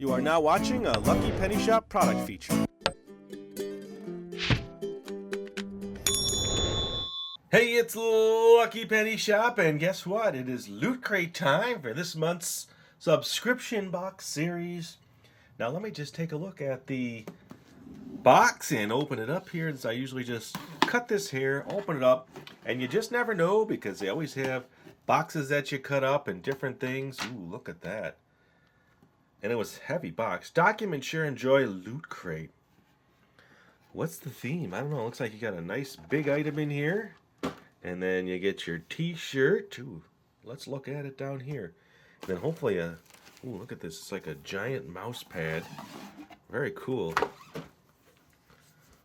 You are now watching a Lucky Penny Shop product feature. Hey, it's Lucky Penny Shop, and guess what? It is Loot Crate time for this month's subscription box series. Now let me just take a look at the box and open it up here. As I usually just cut this here, open it up, and you just never know because they always have boxes that you cut up and different things. Ooh, look at that. And it was heavy box. Document, share, enjoy, Loot Crate. What's the theme? I don't know. Looks like you got a nice big item in here. And then you get your t-shirt. Ooh, let's look at it down here. And then hopefully ooh, look at this. It's like a giant mouse pad. Very cool.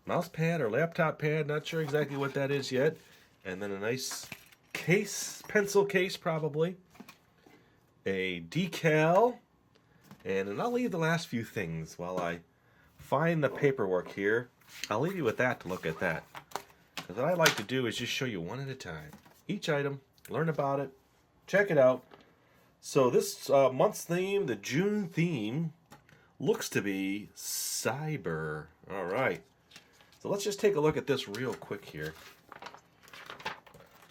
Mouse pad or laptop pad. Not sure exactly what that is yet. And then a nice case, pencil case probably. A decal. And I'll leave the last few things while I find the paperwork here. I'll leave you with that to look at that. Because what I like to do is just show you one at a time. Each item, learn about it, check it out. So this month's theme, the June theme, looks to be cyber. All right. So let's just take a look at this real quick here.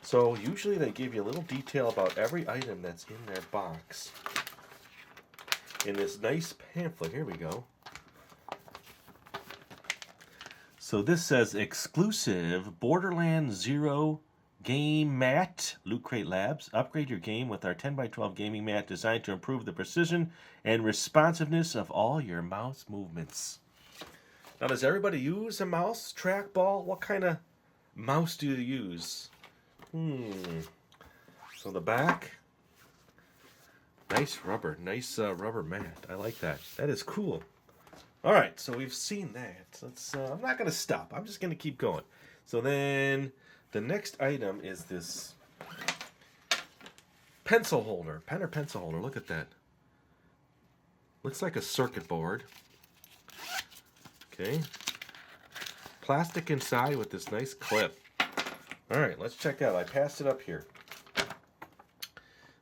So usually they give you a little detail about every item that's in their box. In this nice pamphlet, here we go. So this says exclusive Borderlands 0 game mat, Loot Crate Labs. Upgrade your game with our 10x12 gaming mat designed to improve the precision and responsiveness of all your mouse movements. Now, does everybody use a mouse trackball? What kind of mouse do you use? So the back. Nice rubber mat. I like that. That is cool. All right, so we've seen that. Let's. I'm not going to stop. I'm just going to keep going. So then the next item is this pencil holder, pen or pencil holder. Look at that. Looks like a circuit board. Okay. Plastic inside with this nice clip. All right, let's check out. I passed it up here.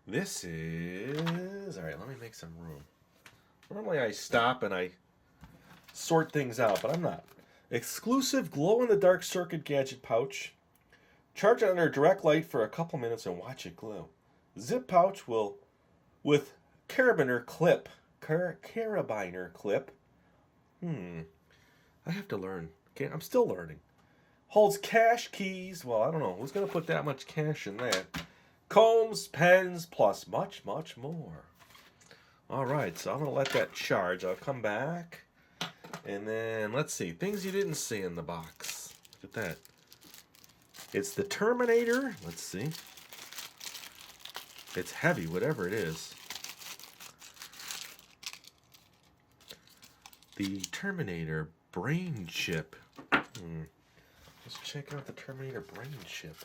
This is... All right, let me make some room. Normally I stop and I sort things out, but I'm not. Exclusive glow-in-the-dark circuit gadget pouch. Charge it under direct light for a couple minutes and watch it glow. Zip pouch will, with carabiner clip. Carabiner clip. I have to learn. Okay, I'm still learning. Holds cash, keys. Well, I don't know. Who's going to put that much cash in that? Combs, pens, plus much, much more. All right, so I'm going to let that charge. I'll come back. And then, let's see. Things you didn't see in the box. Look at that. It's the Terminator. Let's see. It's heavy, whatever it is. The Terminator brain chip. Let's check out the Terminator brain chip.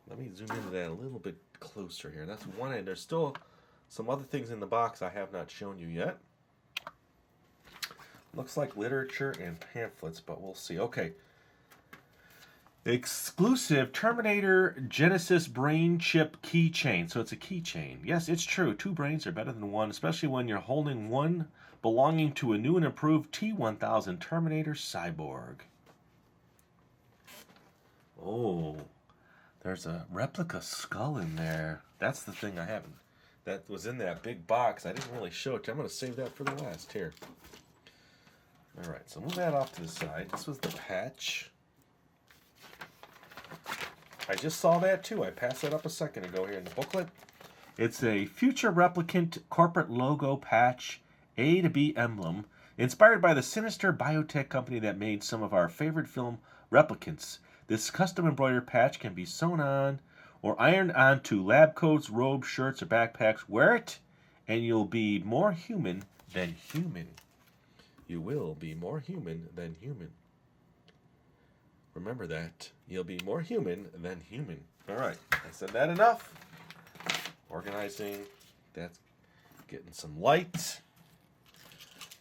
Let me zoom into that a little bit closer here. That's one end. There's still some other things in the box I have not shown you yet. Looks like literature and pamphlets, but we'll see. Okay. Exclusive Terminator Genisys brain chip keychain. So it's a keychain. Yes, it's true. 2 brains are better than 1, especially when you're holding one belonging to a new and improved T-1000 Terminator Cyborg. Oh, there's a replica skull in there. That's the thing I haven't. That was in that big box. I didn't really show it to you. I'm going to save that for the last here. All right, so move that off to the side. This was the patch. I just saw that too. I passed that up a second ago here in the booklet. It's a future Replicant corporate logo patch, A to B emblem, inspired by the sinister biotech company that made some of our favorite film Replicants. This custom embroidered patch can be sewn on or ironed onto lab coats, robes, shirts, or backpacks. Wear it, and you'll be more human than human. You will be more human than human. Remember that. You'll be more human than human. All right. I said that enough. Organizing. That's getting some light.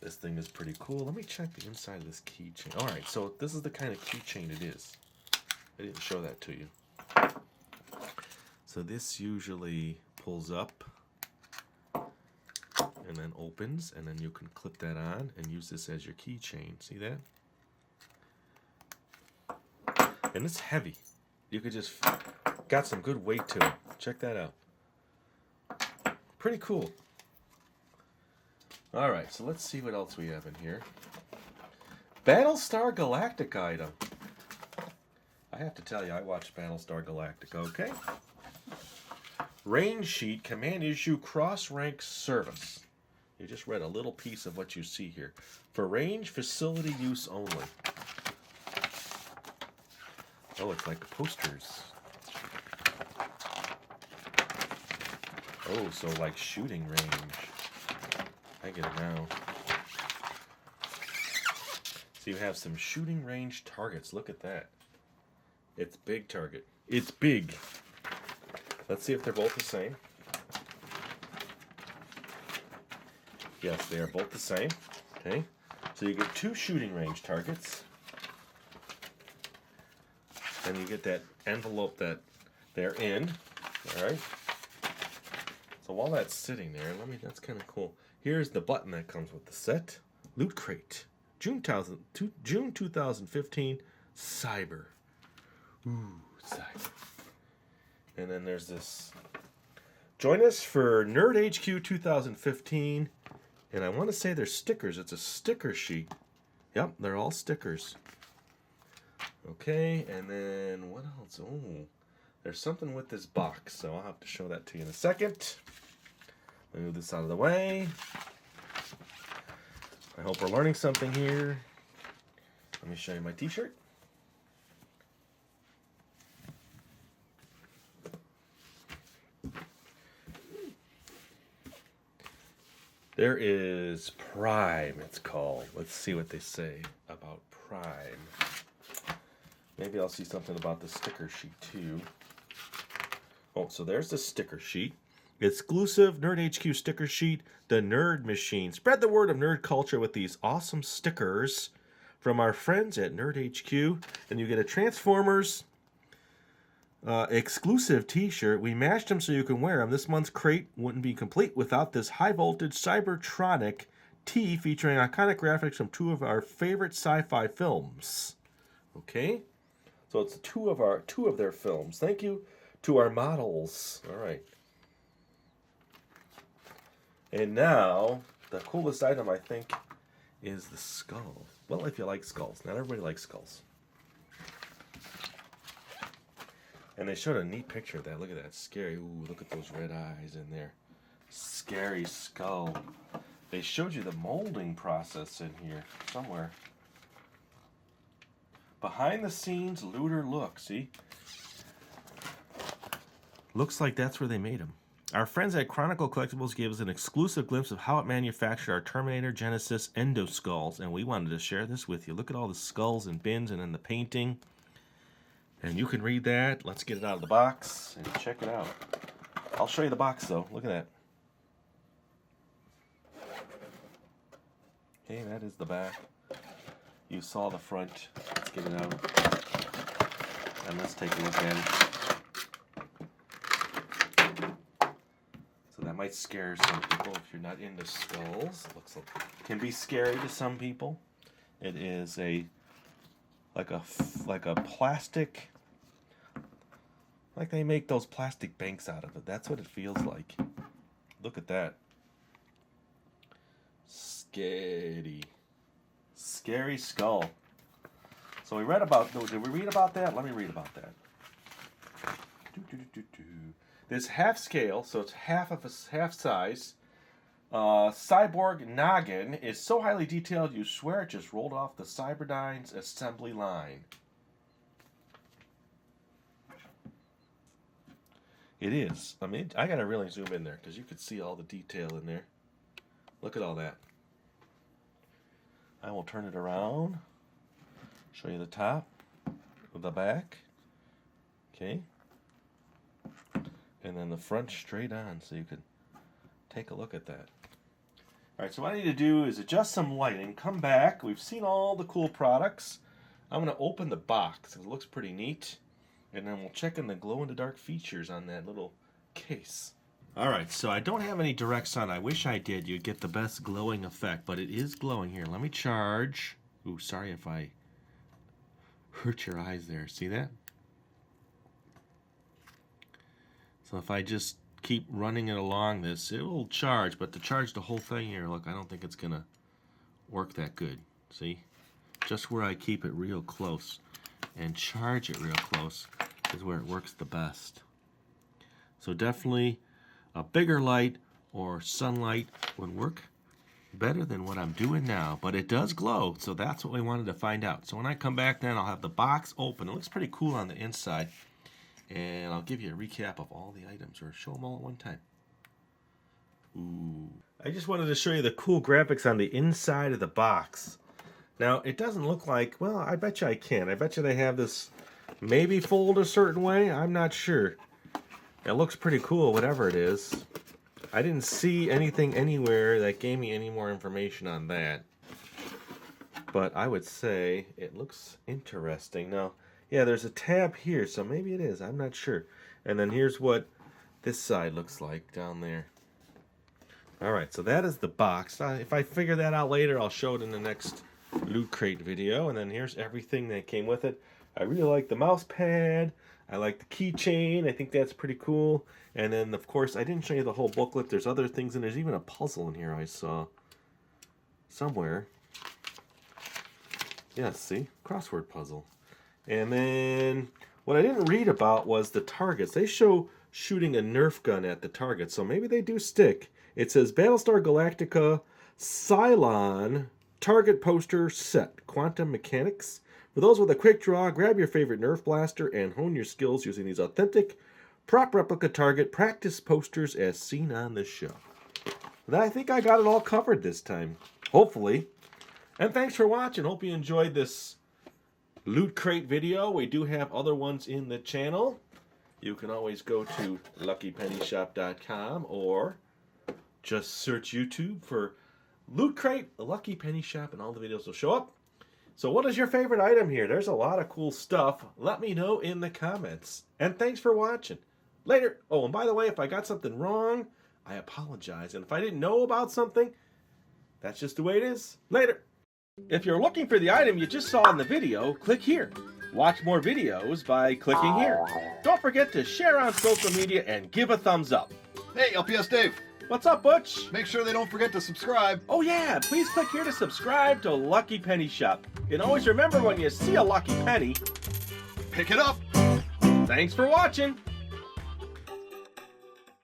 This thing is pretty cool. Let me check the inside of this keychain. All right. So this is the kind of keychain it is. I didn't show that to you. So this usually pulls up. and then opens, and then you can clip that on and use this as your keychain. See that? And it's heavy. You could just, got some good weight to it. Check that out. Pretty cool. Alright, so let's see what else we have in here. Battlestar Galactica item. I have to tell you, I watched Battlestar Galactica, okay? Range sheet, command issue, cross-rank service. You just read a little piece of what you see here. For range facility use only. Oh, it's like posters. Oh, so like shooting range. I get it now. So you have some shooting range targets. Look at that. It's big target. It's big. Let's see if they're both the same. Yes, they are both the same. Okay. So you get 2 shooting range targets. And you get that envelope that they're in. Alright. So while that's sitting there, that's kind of cool. Here's the button that comes with the set. LootCrate. June 2015. Cyber. Ooh, cyber. And then there's this. Join us for Nerd HQ 2015. And I want to say they're stickers. It's a sticker sheet. Yep, they're all stickers. Okay, and then what else? Oh, there's something with this box, so I'll have to show that to you in a second. Let me move this out of the way. I hope we're learning something here. Let me show you my t-shirt. There is Prime, it's called. Let's see what they say about Prime. Maybe I'll see something about the sticker sheet too. Oh, so there's the sticker sheet. Exclusive Nerd HQ sticker sheet, the Nerd Machine. Spread the word of nerd culture with these awesome stickers from our friends at Nerd HQ. And you get a Transformers exclusive t-shirt. We mashed them so you can wear them. This month's crate wouldn't be complete without this high voltage Cybertronic tee featuring iconic graphics from 2 of our favorite sci-fi films. Okay? So it's 2 of their films. Thank you to our models. All right. And now, the coolest item, I think, is the skull. Well, if you like skulls. Not everybody likes skulls. And they showed a neat picture of that. Look at that. Scary. Ooh, look at those red eyes in there. Scary skull. They showed you the molding process in here somewhere. Behind the scenes looter look. See? Looks like that's where they made them. Our friends at Chronicle Collectibles gave us an exclusive glimpse of how it manufactured our Terminator, Genisys, Endo skulls, and we wanted to share this with you. Look at all the skulls and bins and then the painting. And you can read that. Let's get it out of the box and check it out. I'll show you the box though. Look at that. Okay, that is the back. You saw the front. Let's get it out. And let's take a look at it. So that might scare some people if you're not into skulls. Looks like it can be scary to some people. It is like a plastic, like they make those plastic banks out of it. That's what it feels like. Look at that. Scary skull. So we read about, did we read about that? Let me read about that. This half scale, so it's half size. Cyborg noggin is so highly detailed you swear it just rolled off the Cyberdyne's assembly line. It is. I mean, I gotta really zoom in there because you could see all the detail in there. Look at all that. I will turn it around. Show you the top, the back. Okay. And then the front straight on so you can take a look at that. Alright, so what I need to do is adjust some lighting, come back. We've seen all the cool products. I'm going to open the box. It looks pretty neat. And then we'll check in the glow-in-the-dark features on that little case. Alright, so I don't have any direct sun. I wish I did. You'd get the best glowing effect, but it is glowing here. Let me charge. Ooh, sorry if I hurt your eyes there. See that? So if I just keep running it along this, it will charge, but to charge the whole thing here, look, I don't think it's going to work that good. See? Just where I keep it real close and charge it real close is where it works the best. So definitely a bigger light or sunlight would work better than what I'm doing now, but it does glow, so that's what we wanted to find out. So when I come back then, I'll have the box open. It looks pretty cool on the inside, and I'll give you a recap of all the items, or show them all at one time. Ooh. I just wanted to show you the cool graphics on the inside of the box. Now, it doesn't look like, well, I bet you I can. I bet you they have this maybe fold a certain way. I'm not sure. It looks pretty cool, whatever it is. I didn't see anything anywhere that gave me any more information on that. But I would say it looks interesting. Now, yeah, there's a tab here, so maybe it is. I'm not sure. And then here's what this side looks like down there. Alright, so that is the box. If I figure that out later, I'll show it in the next Loot Crate video. And then here's everything that came with it. I really like the mouse pad. I like the keychain. I think that's pretty cool. And then, of course, I didn't show you the whole booklet. There's other things, and there's even a puzzle in here I saw somewhere. Yeah, see? Crossword puzzle. And then what I didn't read about was the targets. They show shooting a Nerf gun at the target, so maybe they do stick. It says Battlestar Galactica Cylon target poster set. Quantum mechanics. For those with a quick draw, grab your favorite Nerf blaster and hone your skills using these authentic prop replica target practice posters as seen on this show. I think I got it all covered this time. Hopefully. And thanks for watching. Hope you enjoyed this Loot Crate video. We do have other ones in the channel. You can always go to luckypennyshop.com or just search YouTube for Loot Crate, Lucky Penny Shop, and all the videos will show up. So what is your favorite item here? There's a lot of cool stuff. Let me know in the comments. And thanks for watching. Later. Oh, and by the way, if I got something wrong, I apologize. And if I didn't know about something, that's just the way it is. Later. If you're looking for the item you just saw in the video, click here. Watch more videos by clicking here. Don't forget to share on social media and give a thumbs up. Hey, LPS-Dave. What's up, Butch? Make sure they don't forget to subscribe. Oh yeah, please click here to subscribe to Lucky Penny Shop. And always remember, when you see a lucky penny, pick it up. Thanks for watching.